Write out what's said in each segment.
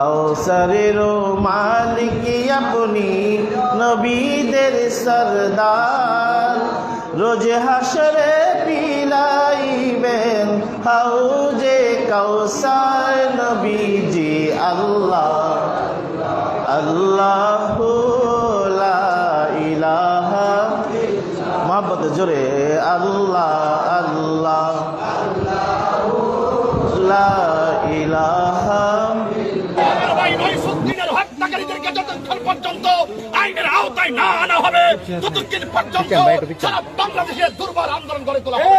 কাউসারের মালিক আপনি নবীদের সরদার, রোজ হাসরে পিলাইবেন হাউজে কাউসার নবীজি আল্লাহ আল্লাহু লা ইলাহা মহব্বত জোরে আল্লাহ আল্লাহ লা ইলাহা পর্যন্ত আইনের আওতায় না আনা হবে ততদিন পর্যন্ত সারা বাংলাদেশে দুর্বার আন্দোলন গড়ে তোলা হবে।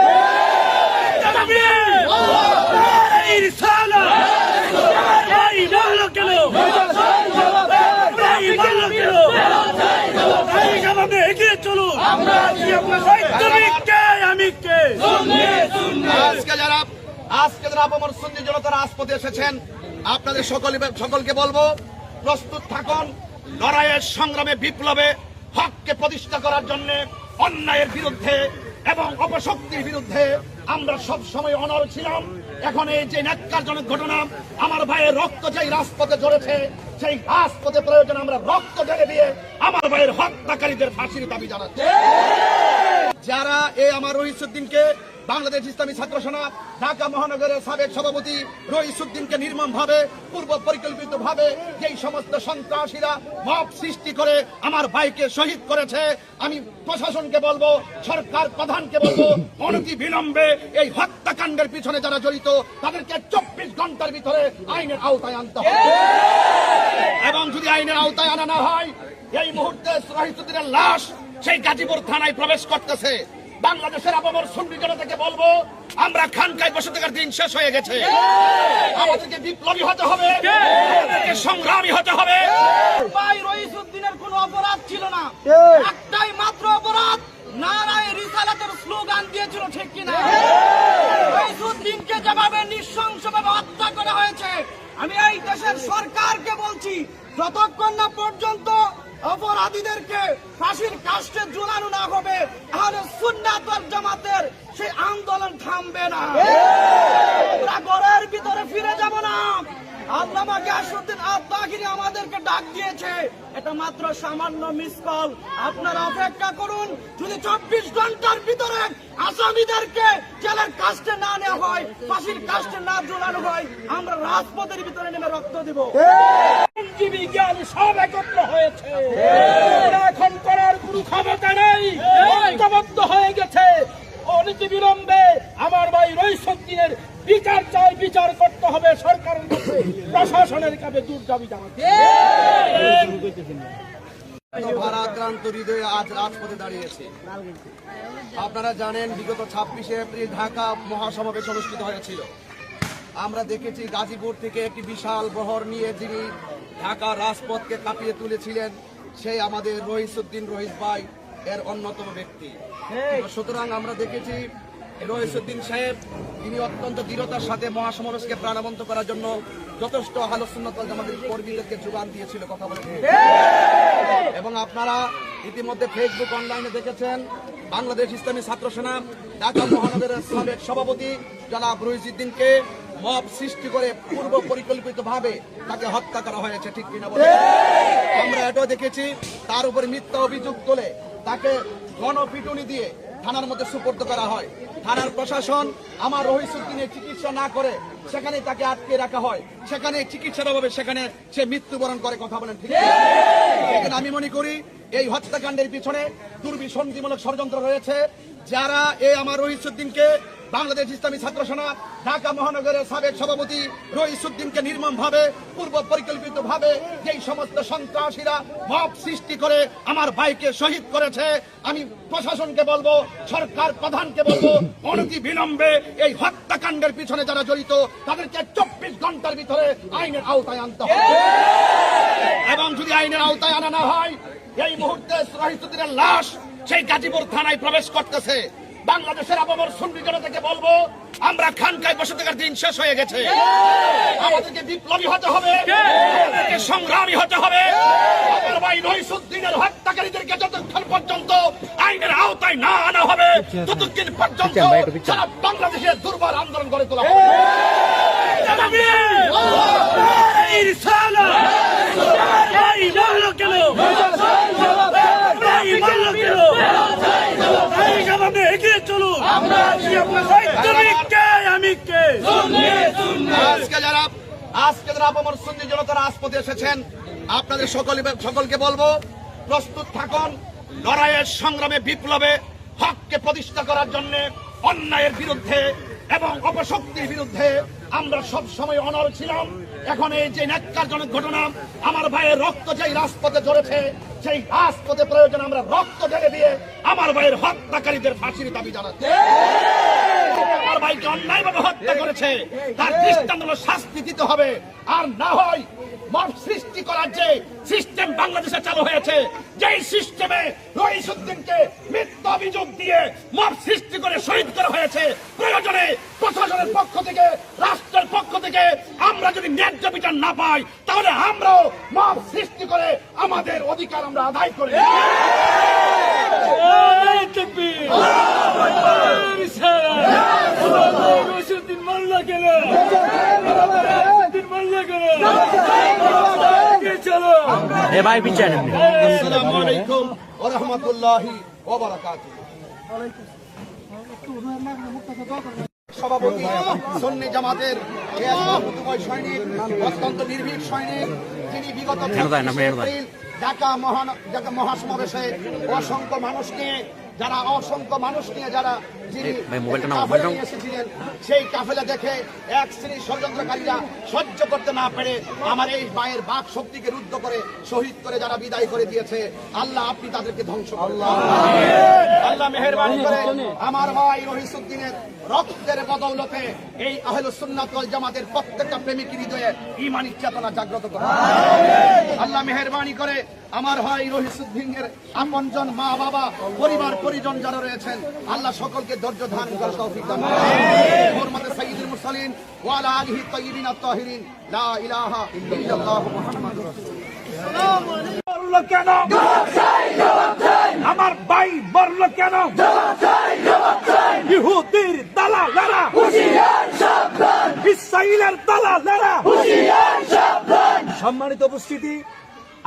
আজকে যারা আপামর সুন্নি জনতা রাজপথে এসেছেন, আপনাদের সকলকে বলবো প্রস্তুত থাকুন লড়াইয়ের সংগ্রামে, বিপ্লবে হককে প্রতিষ্ঠা করার জন্য, অন্যায়ের বিরুদ্ধে এবং অপশক্তির বিরুদ্ধে আমরা সব সময় অনড় ছিলাম। এখন এই যে ন্যাক্কারজনক ঘটনা, আমার ভাইয়ের রক্ত যেই রাজপথে ঝরেছে, সেই রাজপথে প্রয়োজন আমরা রক্ত ঢেলে দিয়ে আমার ভাইয়ের হত্যাকারীদের ফাঁসির দাবি জানাচ্ছি। যারা এই আমার রহিসউদ্দিনকে, বাংলাদেশ ইসলামী ছাত্র সেনা ঢাকা মহানগরের সাবেক সভাপতি রহিসউদ্দিনকে নির্মমভাবে পূর্ব পরিকল্পিত ভাবে যেই সমস্ত সন্ত্রাসীরা মব সৃষ্টি করে আমার ভাইকে শহীদ করেছে, আমি প্রশাসনকে বলবো, সরকার প্রধানকে বলবো, অনতি বিলম্বে এই হত্যাকাণ্ডের পিছনে যারা জড়িত তাদেরকে 24 ঘন্টার ভিতরে আইনের আওতায় আনতে হবে। এবং যদি আইনের আওতায় আনা না হয়, এই মুহূর্তে রহিসউদ্দিনের লাশ সেই গাজীপুর থানায় প্রবেশ করতেছে। বাংলাদেশের আপামর সুন্নি জনতাকে বলবো, আমরা খানকায় বসে থাকার দিন শেষ হয়ে গেছে। আমাদেরকে বিপ্লবী হতে হবে, আমাদেরকে সংগ্রামী হতে হবে। ভাই রহিসউদ্দিনের কোনো অপরাধ ছিল না, একটাই মাত্র অপরাধ, নারায়ে রিসালাতের স্লোগান দিয়েছিল, ঠিক কিনা? রহিসউদ্দিনকে যেভাবে নৃশংসভাবে হত্যা করা হয়েছে, আমি এই দেশের সরকারকে বলছি, যতক্ষণ না পর্যন্ত অপরাধীদেরকে ফাঁসির কাস্টে ঝুলানো না হবে, তাহলে সুন্নাত ওয়াল জামাতের সেই আন্দোলন থামবে না। আমরা ঘরের ভিতরে ফিরে যাব না। আল্লামা গিয়াসউদ্দিন আত-তাহিরি আমাদেরকে ডাক দিয়েছে, এটা মাত্র সামান্য মিস কল। আপনারা অপেক্ষা করুন, যদি 24 ঘন্টার ভিতরে আসামিদেরকে জেলের কাস্টে না নেওয়া হয়, ফাঁসির কাস্টে না ঝুলানো হয়, আমরা রাজপথের ভিতরে নেমে রক্ত দিব। আইনজীবী জ্ঞান সব একত্র হয়েছে, এখন করার কোনো ক্ষমতা নেই, ঐক্যবদ্ধ হয়ে গেছে। অনতি বিলম্বে আমার ভাই রহিসউদ্দিনের বিচার চাই, বিচার করতে হবে সরকারের কাছে, প্রশাসনের কাছে দূর দাবি জানাতে। ভারাক্রান্ত হৃদয়ে আজ রাজপথে দাঁড়িয়েছে। আপনারা জানেন, বিগত 26শে এপ্রিল ঢাকা মহাসমাবেশ অনুষ্ঠিত হয়েছিল। আমরা দেখেছি গাজীপুর থেকে একটি বিশাল বহর নিয়ে যিনি ঢাকা রাজপথকে কাঁপিয়ে তুলেছিলেন, সেই আমাদের রহিসউদ্দিন রহিস ভাই এর অন্যতম ব্যক্তি। সুতরাং আমরা দেখেছি রহিসউদ্দিন সাহেব তিনি অত্যন্ত দৃঢ়তার সাথে মহাসমাবেশকে প্রাণবন্ত করার জন্য যথেষ্ট আহলে সুন্নাত ওয়াল জামাতের কর্মীদেরকে যোগান দিয়েছিল, কথা বলে। এবং আপনারা ইতিমধ্যে ফেসবুক অনলাইনে দেখেছেন, বাংলাদেশ ইসলামী ছাত্র সেনা ঢাকা মহানগরের সাবেক সভাপতি জনাব রহিসউদ্দিনকে মব সৃষ্টি করে পূর্ব পরিকল্পিত ভাবে তাকে হত্যা করা হয়েছে, ঠিক কিনা বলে? আমরা এটাও দেখেছি, তার উপরে মিথ্যা অভিযোগ তোলে তাকে গণপিটুনি দিয়ে থানার মধ্যে সুপর্দ করা হয়। থানার প্রশাসন আমার রহিসউদ্দিনের চিকিৎসা না করে সেখানে তাকে আটকে রাখা হয়, সেখানে চিকিৎসার অভাবে সেখানে সে মৃত্যুবরণ করে, কথা বলেন, ঠিক আছে? আমি মনে করি এই হত্যাকাণ্ডের পিছনে দুর্বিসন্ধিমূলক ষড়যন্ত্র রয়েছে। যারা এই আমার রহিসউদ্দিনকে, বাংলাদেশ ইসলামী ছাত্র সেনা ঢাকা মহানগরের সাবেক সভাপতি রহিসউদ্দিনকে নির্মমভাবে পূর্ব পরিকল্পিত ভাবে যেই সমস্ত সন্ত্রাসীরা মব সৃষ্টি করে আমার ভাইকে শহীদ করেছে, আমি প্রশাসনকে বলবো, সরকার প্রধানকে বলবো, অনতি বিলম্বে এই হত্যাকাণ্ডের পিছনে যারা জড়িত তাদেরকে 24 ঘন্টার ভিতরে আইনের আওতায় আনতে হবে। এবং যদি আইনের আওতায় আনা না হয়, এই মুহূর্তে রহিসউদ্দিনের লাশ সেই গাজীপুর থানায় প্রবেশ করতেছে। বাংলাদেশের আপামর সুন্নি জনতাকে বলবো, আমরা খানকায় বসে থাকার দিন শেষ হয়ে গেছে। আমাদেরকে বিপ্লবী হতে হবে, আমাদেরকে সংগ্রামী হতে হবে। আমার ভাই রহিসউদ্দিনের হত্যাকারীদেরকে যতক্ষণ পর্যন্ত আইনের আওতায় না আনা হবে, ততদিন পর্যন্ত সারা বাংলাদেশে দুর্বার আন্দোলন গড়ে তোলা হবে। আজকে যারা আপামর সুন্নি জনতা রাজপথে এসেছেন, আপনাদের সকলকে বলবো, প্রস্তুত থাকুন লড়াইয়ের সংগ্রামে বিপ্লবে হককে প্রতিষ্ঠা করার জন্য, অন্যায়ের বিরুদ্ধে এবং অপশক্তির বিরুদ্ধে আমরা সব সময় অনড় ছিলাম। এখন এই যে ন্যাক্কারজনক ঘটনা, আমার ভাইয়ের রক্ত যেই রাজপথে ঝরেছে, সেই রাজপথে প্রয়োজন আমরা রক্ত ঢেলে দিয়ে আমার ভাইয়ের হত্যাকারীদের ফাঁসির দাবি জানাচ্ছি। আমার ভাইকে অন্যায়ভাবে হত্যা করেছে, তার দৃষ্টান্তমূলক শাস্তি দিতে হবে। আর না হয় মব সৃষ্টি করার যে সিস্টেম বাংলাদেশে চালু হয়েছে, যেই সিস্টেমে রইসুদ্দিনকে মিথ্যা অভিযোগ দিয়ে মব সৃষ্টি করে শহীদ করা হয়েছে, প্রয়োজনে প্রশাসনের পক্ষ থেকে, রাষ্ট্রের পক্ষ থেকে আমরা যদি ন্যায্য বিচার না পাই, তাহলে আমরাও মব সৃষ্টি করে আমাদের অধিকার আমরা আদায় করে আসসালামু আলাইকুম ওয়া রাহমাতুল্লাহি ওয়া বারাকাতুহু। সভাপতি সুন্নি জামাতের সৈনিক, অত্যন্ত নির্ভীক সৈনিক, যিনি বিগত এপ্রিল ঢাকা মহাসমাবেশে অসংখ্য মানুষ নিয়ে যারা যিনি কাফেলা নিয়ে এসেছিলেন, সেই কাফেলা দেখে এক শ্রেণীর ষড়যন্ত্রকারীরা সহ্য করতে না পেরে আমার এই ভাইয়ের বাক শক্তিকে রুদ্ধ করে শহীদ করে যারা বিদায় করে দিয়েছে, আল্লাহ আপনি তাদেরকে ধ্বংস করুন। আল্লাহ মেহেরবানি করে আমার ভাই রহিসুদ্দিনের রক্তের বদৌলতে এই আহলুস সুন্নাত ওয়াল জামাতের প্রত্যেকটা প্রেমিকের হৃদয়ে ঈমানী চেতনা জাগ্রত করুন। আল্লাহ মেহেরবানি করে আমার ভাই রহিসুদ্দিনের আপনজন, মা বাবা, পরিবার পরিজন যারা রয়েছেন, আল্লাহ সকলকে ধৈর্য ধারণ করার তৌফিক দান করুন। হুরমাতে সাইয়্যিদুল মুরসালিন ওয়া আলা আলিহি তাইয়্যিবিন আত-তাহিরিন, লা ইলাহা ইল্লাল্লাহু মুহাম্মাদুর রাসূলুল্লাহ। কেন আমার ভাই মরল কেন? ইহুদির দালালেরা হুঁশিয়ার সাবধান, ইসরাঈলের দালালেরা হুঁশিয়ার সাবধান। সম্মানিত উপস্থিতি,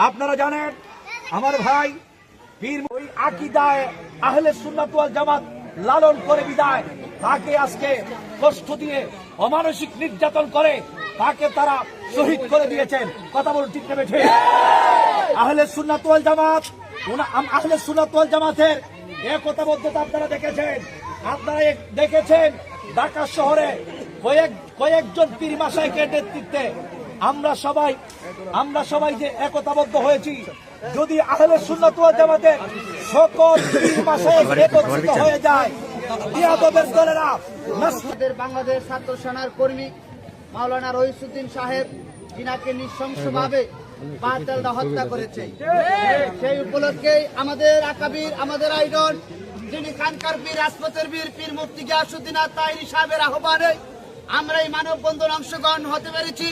আপনারা জানেন আমার ভাই পীর ওই আকীদায় আহলে সুন্নাত ওয়াল জামাত লালন করে বিদায় তাকে আজকে কষ্ট দিয়ে অমানসিক নির্যাতন করে তাকে তারা শহীদ করে দিয়েছেন। কথা বলুন ঠিক না ঠিক? আহলে সুন্নাত ওয়াল জামাত, আহলে সুন্নাত ওয়াল জামাতের একতাবদ্ধতা আপনারা দেখেছেন ঢাকা শহরে কয়েকজন পীর মাশায়েখের নেতৃত্বে আমরা সবাই যে একতাবদ্ধ হয়েছি। যদি আহলে সুন্নাত ওয়াল জামাতের সকল পীর মাশায়েখ একত্রিত হয়ে যায়, বিয়াদবের দলেরা বাংলাদেশ ছাত্র সেনার কর্মী মাওলানা রহিসুদ্দিন সাহেব, যিনাকে নৃশংসভাবে বাতিলরা হত্যা করেছে, সেই উপলক্ষে আমাদের আকাবির, আমাদের আইডল, যিনি কানকার পীর, রাজপথের বীর পীর মুফতি গিয়াসউদ্দিন আত-তাহিরি সাহেবের আহ্বানে আমরা এই মানববন্ধন অংশগ্রহণ হতে পেরেছি।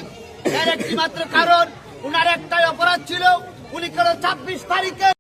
এর একটি মাত্র কারণ, উনার একটাই অপরাধ ছিল, উনি কেন 26 তারিখে